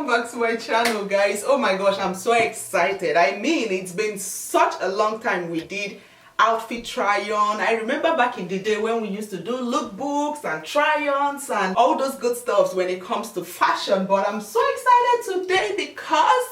welcome back to my channel, guys. Oh my gosh, I'm so excited. I mean, it's been such a long time we did outfit try-on. I remember back in the day when we used to do lookbooks and try-ons and all those good stuff when it comes to fashion, but I'm so excited today because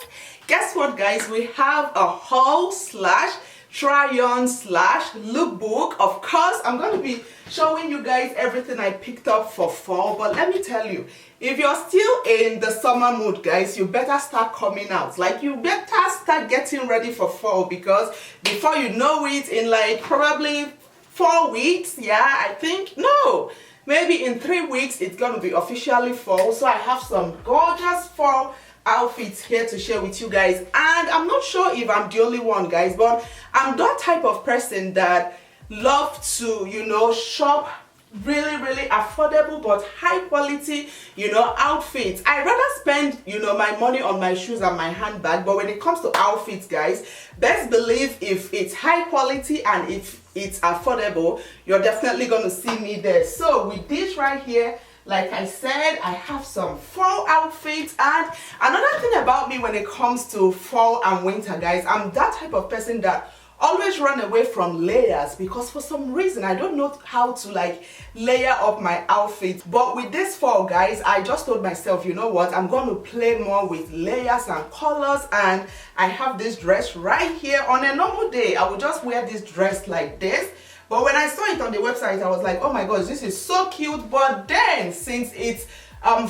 guess what, guys, we have a haul slash try-on slash lookbook. Of course, I'm going to be showing you guys everything I picked up for fall, but let me tell you, if you're still in the summer mood, guys, you better start coming out. Like, you better start getting ready for fall, because before you know it, in like probably 4 weeks, yeah, I think, no, maybe in 3 weeks, it's going to be officially fall. So I have some gorgeous fall outfits here to share with you guys, and I'm not sure if I'm the only one, guys, but I'm that type of person that love to, you know, shop really affordable but high quality, you know, outfits. I rather spend, you know, my money on my shoes and my handbag, but when it comes to outfits, guys, best believe if it's high quality and if it's affordable, you're definitely going to see me there. So with this right here, like I said, I have some fall outfits. And another thing about me when it comes to fall and winter, guys, I'm that type of person that always run away from layers, because for some reason I don't know how to like layer up my outfit. But with this fall, guys, I just told myself, you know what, I'm going to play more with layers and colors. And I have this dress right here. On a normal day, I would just wear this dress like this, but when I saw it on the website, I was like, oh my gosh, this is so cute. But then since it's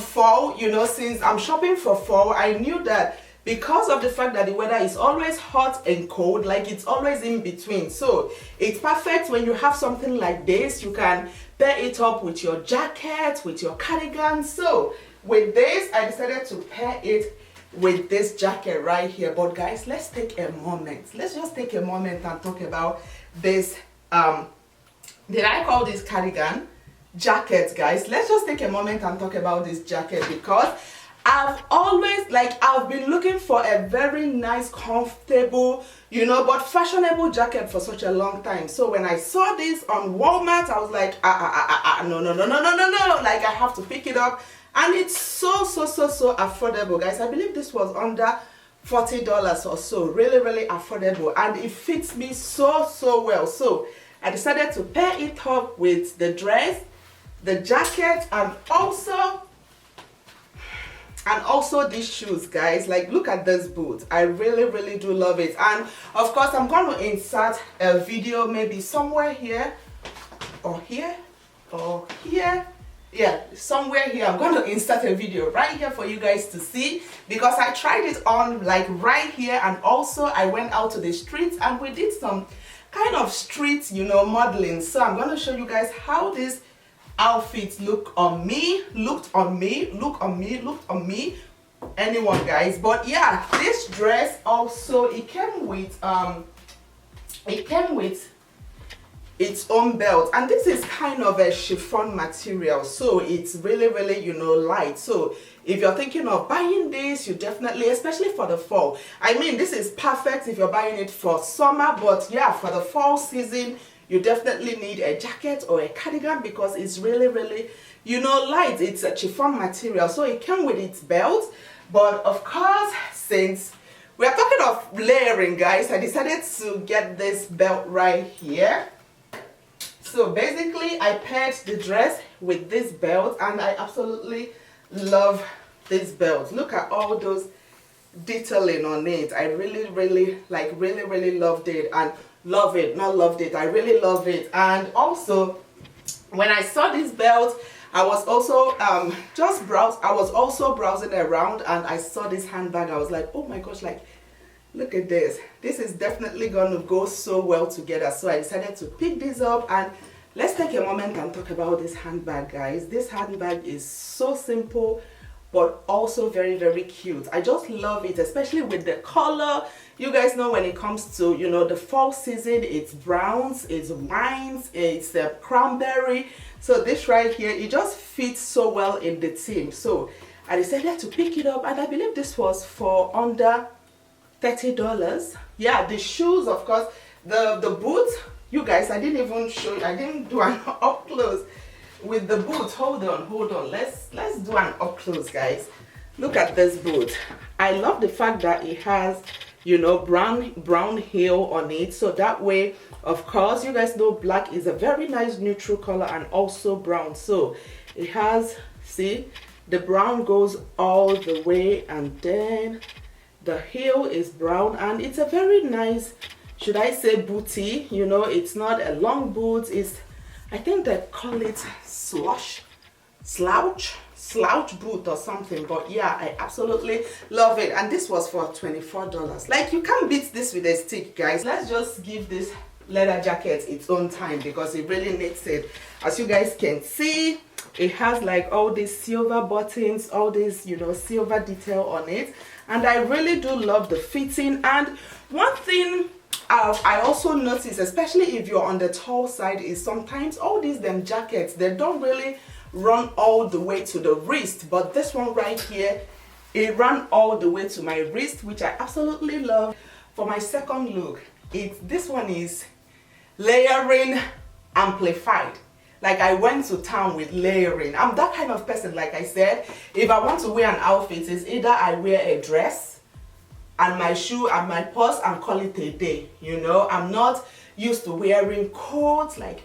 fall, you know, since I'm shopping for fall, I knew that because of the fact that the weather is always hot and cold, like it's always in between, so it's perfect when you have something like this. You can pair it up with your jacket, with your cardigan. So with this, I decided to pair it with this jacket right here. But guys, let's take a moment, let's just take a moment and talk about this did I call this cardigan jacket, guys? Let's just take a moment and talk about this jacket, because I've always, like, I've been looking for a very nice, comfortable, you know, but fashionable jacket for such a long time. So when I saw this on Walmart, I was like, no, like, I have to pick it up. And it's so affordable, guys. I believe this was under $40 or so. Really affordable, and it fits me so well. So I decided to pair it up with the dress, the jacket, and also these shoes, guys. Like, look at this boot. I really do love it. And of course, I'm going to insert a video maybe somewhere here or here or here. Yeah, somewhere here. I'm going to insert a video right here for you guys to see, because I tried it on like right here, and also I went out to the streets and we did some kind of street, you know, modeling. So I'm going to show you guys how this outfits looked on me, anyone, guys. But yeah, this dress also, it came with its own belt, and this is kind of a chiffon material, so it's really, you know, light. So if you're thinking of buying this, you definitely, especially for the fall, I mean, this is perfect if you're buying it for summer, but yeah, for the fall season, you definitely need a jacket or a cardigan, because it's really, you know, light. It's a chiffon material, so it came with its belt. But of course, since we are talking of layering, guys, I decided to get this belt right here. So basically, I paired the dress with this belt, and I absolutely love this belt. Look at all those detailing on it. I really loved it, and love it, not loved it, I really love it. And also, when I saw this belt, I was also browsing around, and I saw this handbag. I was like, oh my gosh, like, look at this. This is definitely going to go so well together. So I decided to pick this up, and let's take a moment and talk about this handbag, guys. This handbag is so simple, but also very cute. I just love it, especially with the color. You guys know when it comes to, you know, the fall season, it's browns, it's wines, it's cranberry. So this right here, it just fits so well in the theme. So I decided to pick it up, and I believe this was for under $30. Yeah, the shoes, of course, the boots, you guys, I didn't even show you, I didn't do an up close with the boots. Hold on, let's do an up close, guys. Look at this boot. I love the fact that it has, you know, brown heel on it, so that way, of course, you guys know black is a very nice neutral color, and also brown. So it has, see, the brown goes all the way, and then the heel is brown, and it's a very nice, should I say, booty. You know, it's not a long boot, it's, I think they call it slouch boot or something. But yeah, I absolutely love it, and this was for $24. Like, you can't beat this with a stick, guys. Let's just give this leather jacket its own time because it really needs it. As you guys can see, it has like all these silver buttons, all this, you know, silver detail on it, and I really do love the fitting. And one thing I also notice, especially if you're on the tall side, is sometimes all these jackets, they don't really run all the way to the wrist, but this one right here, it ran all the way to my wrist, which I absolutely love. For my second look, this one is layering amplified. Like, I went to town with layering. I'm that kind of person. Like I said, if I want to wear an outfit, it's either I wear a dress and my shoe and my purse and call it a day. You know, I'm not used to wearing coats, like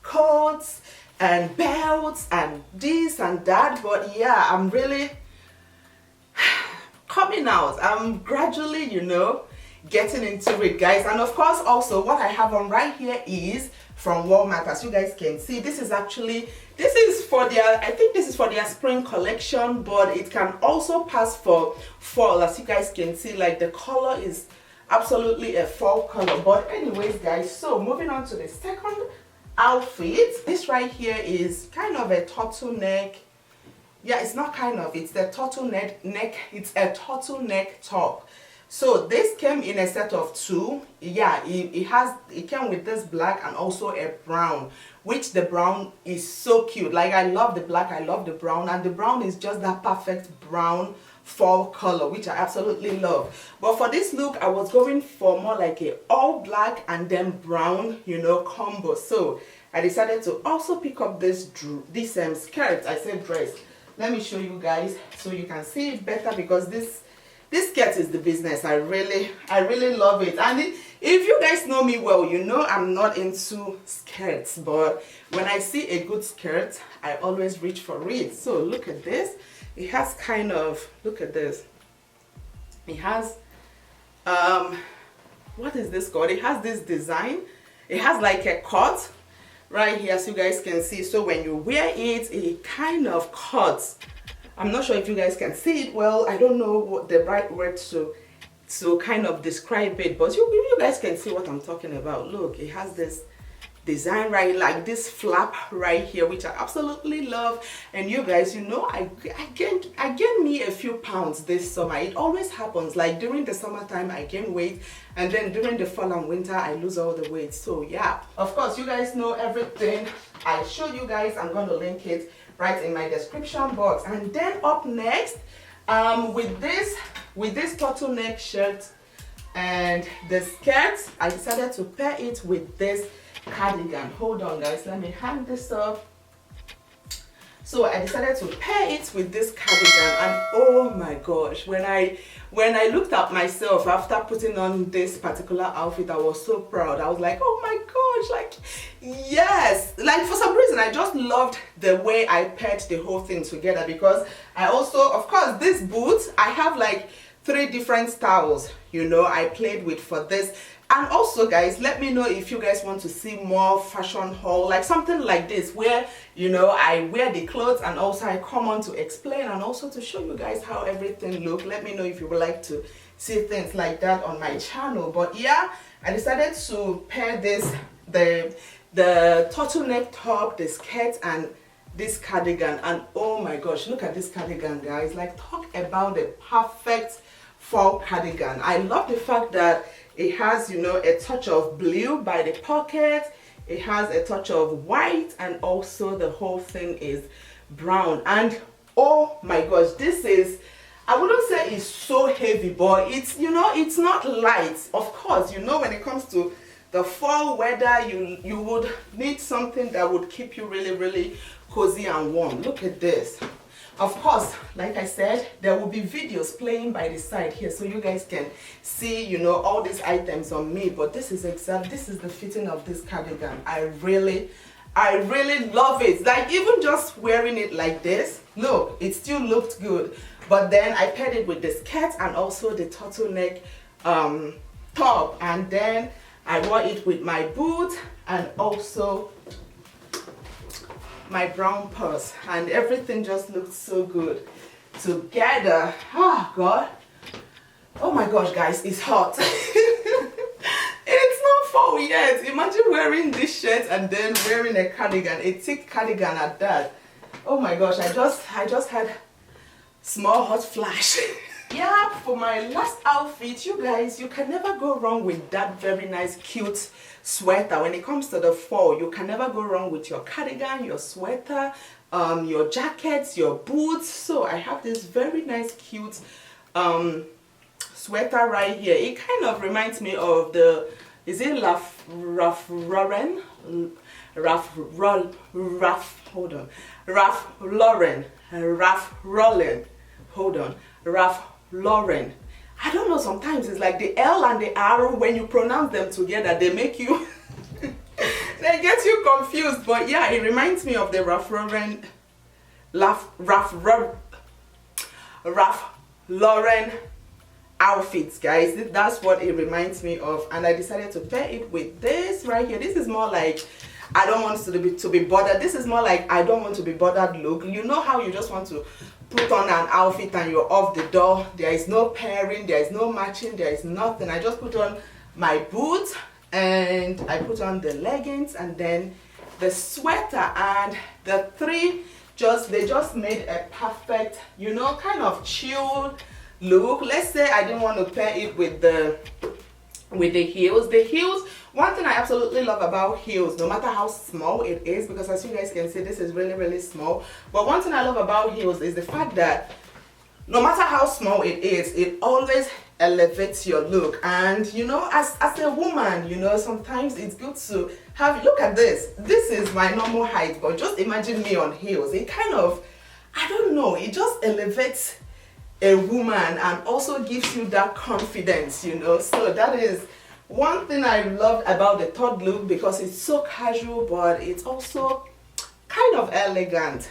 coats and belts and this and that. But yeah, I'm really coming out. I'm gradually, you know, getting into it, guys. And of course, also what I have on right here is from Walmart. As you guys can see, this is for their, I think this is for their spring collection, but it can also pass for fall. As you guys can see, like, the color is absolutely a fall color. But anyways, guys, so moving on to the second outfit. This right here is kind of a turtleneck. Yeah, it's not kind of, it's the turtleneck it's a turtleneck top. So this came in a set of two. Yeah, it came with this black and also a brown, which the brown is so cute. Like, I love the black, I love the brown, and the brown is just that perfect brown fall color, which I absolutely love. But for this look, I was going for more like a all black and then brown, you know, combo. So I decided to also pick up this skirt. I said dress. Let me show you guys so you can see it better, because this skirt is the business. I really love it. And if you guys know me well, you know I'm not into skirts, but when I see a good skirt, I always reach for it. So look at this. It has kind of, look at this. It has what is this called? It has this design. It has like a cut right here, as you guys can see. So when you wear it, it kind of cuts. I'm not sure if you guys can see it well. I don't know what the right word to kind of describe it, but you guys can see what I'm talking about. Look, it has this design right, like this flap right here, which I absolutely love. And you guys, you know, I gained me a few pounds this summer. It always happens. Like, during the summertime I gain weight, and then during the fall and winter I lose all the weight. So yeah, of course, you guys know everything I showed you guys. I'm going to link it right in my description box. And then up next, with this turtleneck shirt and the skirt, I decided to pair it with this cardigan. Hold on, guys, let me hang this up. So I decided to pair it with this cardigan, and oh my gosh, when I looked at myself after putting on this particular outfit, I was so proud. I was like, oh my gosh, like, yes. Like, for some reason I just loved the way I paired the whole thing together, because I also, of course, this boot, I have like 3 different styles, you know, I played with for this. And also, guys, let me know if you guys want to see more fashion haul, like something like this, where, you know, I wear the clothes and also I come on to explain and also to show you guys how everything look. Let me know if you would like to see things like that on my channel. But yeah, I decided to pair this, the turtleneck top, the skirt, and this cardigan. And oh my gosh, look at this cardigan, guys. Like, talk about the perfect fall cardigan. I love the fact that it has, you know, a touch of blue by the pocket. It has a touch of white, and also the whole thing is brown. And oh my gosh, this is, I wouldn't say it's so heavy, but it's, you know, it's not light. Of course, you know, when it comes to the fall weather, you would need something that would keep you really, really cozy and warm. Look at this. Of course, like I said, there will be videos playing by the side here so you guys can see, you know, all these items on me. But this is the fitting of this cardigan. I really love it. Like, even just wearing it like this, look, it still looked good. But then I paired it with the skirt and also the turtleneck top, and then I wore it with my boots and also my brown purse, and everything just looked so good together. Oh God, oh my gosh guys, it's hot. It's not fall yet. Imagine wearing this shirt and then wearing a cardigan, a thick cardigan at that. Oh my gosh, I just had small hot flash. Yeah, for my last outfit, you guys, you can never go wrong with that very nice cute sweater. When it comes to the fall, you can never go wrong with your cardigan, your sweater, your jackets, your boots. So I have this very nice cute sweater right here. It kind of reminds me of the, is it Ralph Lauren? Ralph Lauren. I don't know, sometimes it's like the L and the R, when you pronounce them together, they make you, they get you confused. But yeah, it reminds me of the Ralph Lauren outfits, guys. That's what it reminds me of, and I decided to pair it with this right here. This is more like, I don't want to be bothered. This is more like, I don't want to be bothered look. You know how you just want to put on an outfit and you're off the door. There is no pairing, there is no matching, there is nothing. I just put on my boots and I put on the leggings and then the sweater, and the three they just made a perfect, you know, kind of chill look. Let's say I didn't want to pair it with the heels. The heels, one thing I absolutely love about heels, no matter how small it is, because as you guys can see, this is really small, but one thing I love about heels is the fact that no matter how small it is, it always elevates your look. And you know, as a woman, you know, sometimes it's good to have, look at this is my normal height, but just imagine me on heels. It kind of, I don't know, it just elevates a woman and also gives you that confidence, you know. So that is one thing I loved about the third look, because it's so casual but it's also kind of elegant.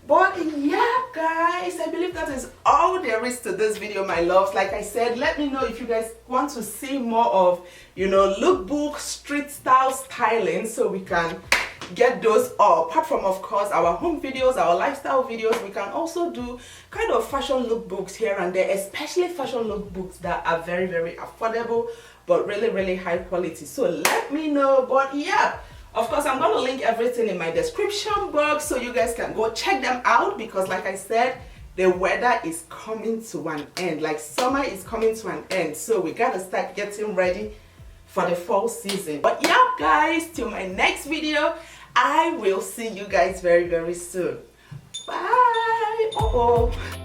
But yeah guys, I believe that is all there is to this video, my loves. Like I said, let me know if you guys want to see more of, you know, lookbook street style styling, so we can get those up. Apart from, of course, our home videos, our lifestyle videos, we can also do kind of fashion lookbooks here and there, especially fashion lookbooks that are very affordable but really high quality. So let me know. But yeah, of course, I'm going to link everything in my description box so you guys can go check them out, because like I said, the weather is coming to an end. Like, summer is coming to an end, so we gotta start getting ready for the fall season. But yeah guys, till my next video, I will see you guys very soon. Bye.